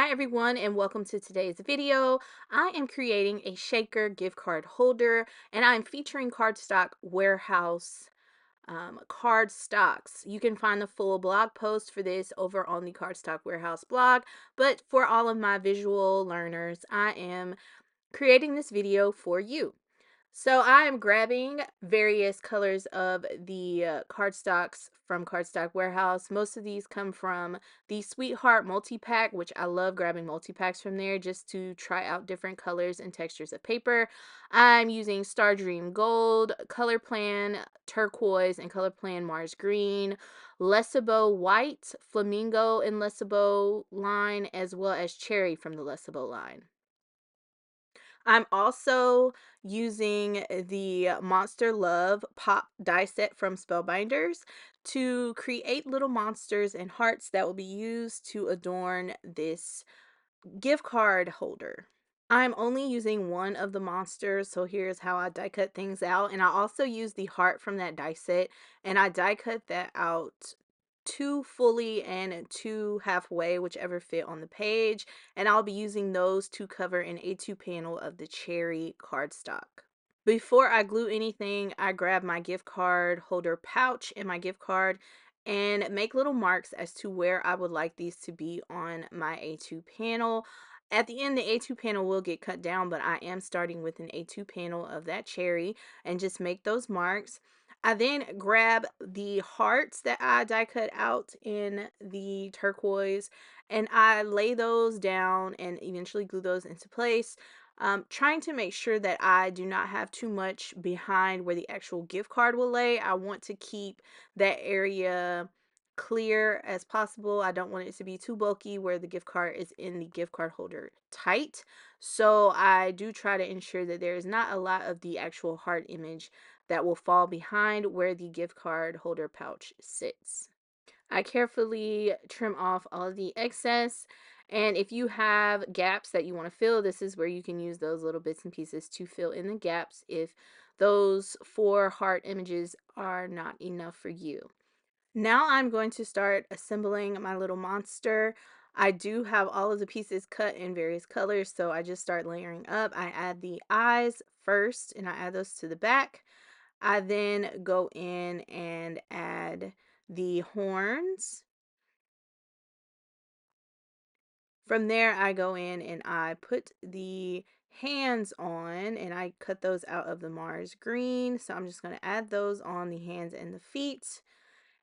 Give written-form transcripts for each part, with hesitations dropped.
Hi everyone and welcome to today's video. I am creating a shaker gift card holder and I'm featuring Cardstock Warehouse card stocks. You can find the full blog post for this over on the Cardstock Warehouse blog, but for all of my visual learners, I am creating this video for you. So I am grabbing various colors of the cardstocks from Cardstock Warehouse. Most of these come from the Sweetheart multi-pack, which I love grabbing multi-packs from there just to try out different colors and textures of paper. I'm using Stardream Gold, Colorplan Turquoise, and Colorplan Mars Green, Lessebo White, Flamingo and Lessebo line, as well as Cherry from the Lessebo line. I'm also using the Monster Love Pop die set from Spellbinders to create little monsters and hearts that will be used to adorn this gift card holder. I'm only using one of the monsters, so here's how I die cut things out. And I also use the heart from that die set, and I die cut that out two fully and two halfway, whichever fit on the page. And I'll be using those to cover an A2 panel of the cherry cardstock. Before I glue anything, I grab my gift card holder pouch and my gift card and make little marks as to where I would like these to be on my A2 panel. At the end, the A2 panel will get cut down, but I am starting with an A2 panel of that cherry and just make those marks. I then grab the hearts that I die cut out in the turquoise and I lay those down and eventually glue those into place. Trying to make sure that I do not have too much behind where the actual gift card will lay. I want to keep that area clear as possible. I don't want it to be too bulky where the gift card is in the gift card holder tight. So I do try to ensure that there is not a lot of the actual heart image that will fall behind where the gift card holder pouch sits. I carefully trim off all of the excess. And if you have gaps that you want to fill, this is where you can use those little bits and pieces to fill in the gaps if those 4 heart images are not enough for you. Now I'm going to start assembling my little monster. I do have all of the pieces cut in various colors, so I just start layering up. I add the eyes first and I add those to the back. I then go in and add the horns. From there, I go in and I put the hands on and I cut those out of the Mars green. So I'm just going to add those on the hands and the feet.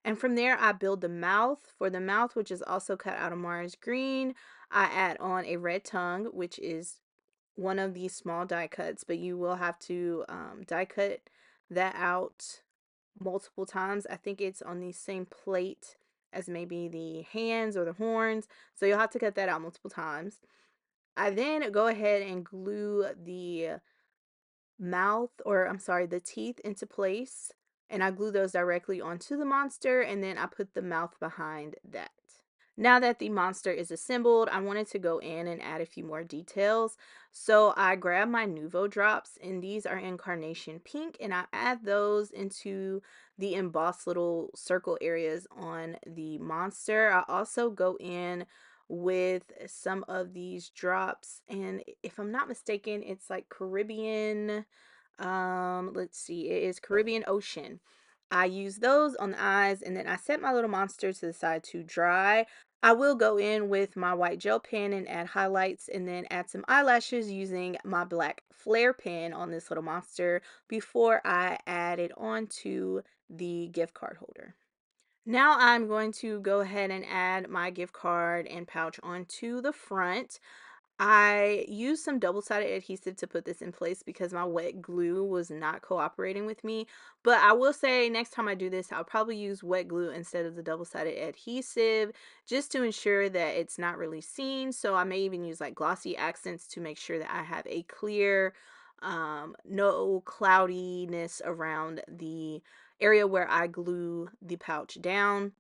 And from there, I build the mouth. For the mouth, which is also cut out of Mars green, I add on a red tongue, which is one of these small die cuts, but you will have to die cut that out multiple times. I think it's on the same plate as maybe the hands or the horns. So you'll have to cut that out multiple times. I then go ahead and glue the mouth, or I'm sorry, the teeth into place. And I glue those directly onto the monster, and then I put the mouth behind that. Now that the monster is assembled, I wanted to go in and add a few more details. So I grab my Nuvo drops, and these are in Carnation Pink, and I add those into the embossed little circle areas on the monster. I also go in with some of these drops, and if I'm not mistaken, it's like Caribbean, let's see, it is Caribbean Ocean. I use those on the eyes, and then I set my little monster to the side to dry. I will go in with my white gel pen and add highlights and then add some eyelashes using my black flare pen on this little monster before I add it onto the gift card holder. Now I'm going to go ahead and add my gift card and pouch onto the front. I used some double-sided adhesive to put this in place because my wet glue was not cooperating with me. But I will say next time I do this, I'll probably use wet glue instead of the double-sided adhesive just to ensure that it's not really seen. So I may even use like glossy accents to make sure that I have a clear, no cloudiness around the area where I glue the pouch down.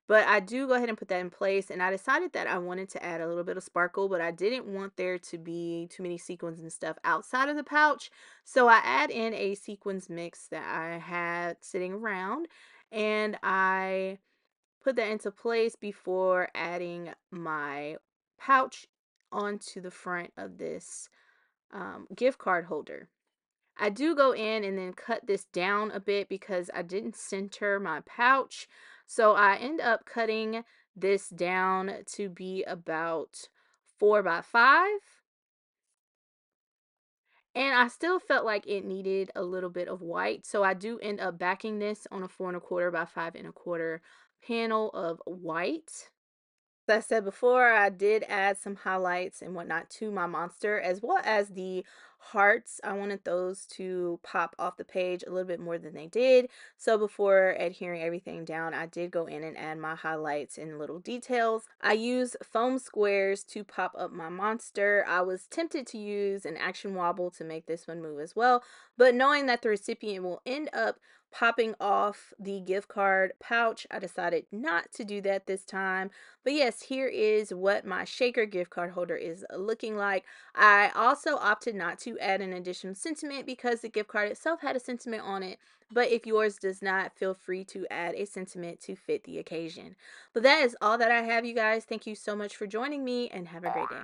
But I do go ahead and put that in place, and I decided that I wanted to add a little bit of sparkle, but I didn't want there to be too many sequins and stuff outside of the pouch. So I add in a sequins mix that I had sitting around, and I put that into place before adding my pouch onto the front of this gift card holder. I do go in and then cut this down a bit because I didn't center my pouch. So I end up cutting this down to be about 4 by 5. And I still felt like it needed a little bit of white. So I do end up backing this on a 4 1/4 by 5 1/4 panel of white. As I said before, I did add some highlights and whatnot to my monster, as well as the hearts. I wanted those to pop off the page a little bit more than they did. So before adhering everything down, I did go in and add my highlights and little details. I use foam squares to pop up my monster. I was tempted to use an action wobble to make this one move as well, but knowing that the recipient will end up popping off the gift card pouch, I decided not to do that this time. But yes, here is what my shaker gift card holder is looking like. I also opted not to add an additional sentiment because the gift card itself had a sentiment on it. But if yours does not, feel free to add a sentiment to fit the occasion. But that is all that I have, you guys. Thank you so much for joining me and have a great day.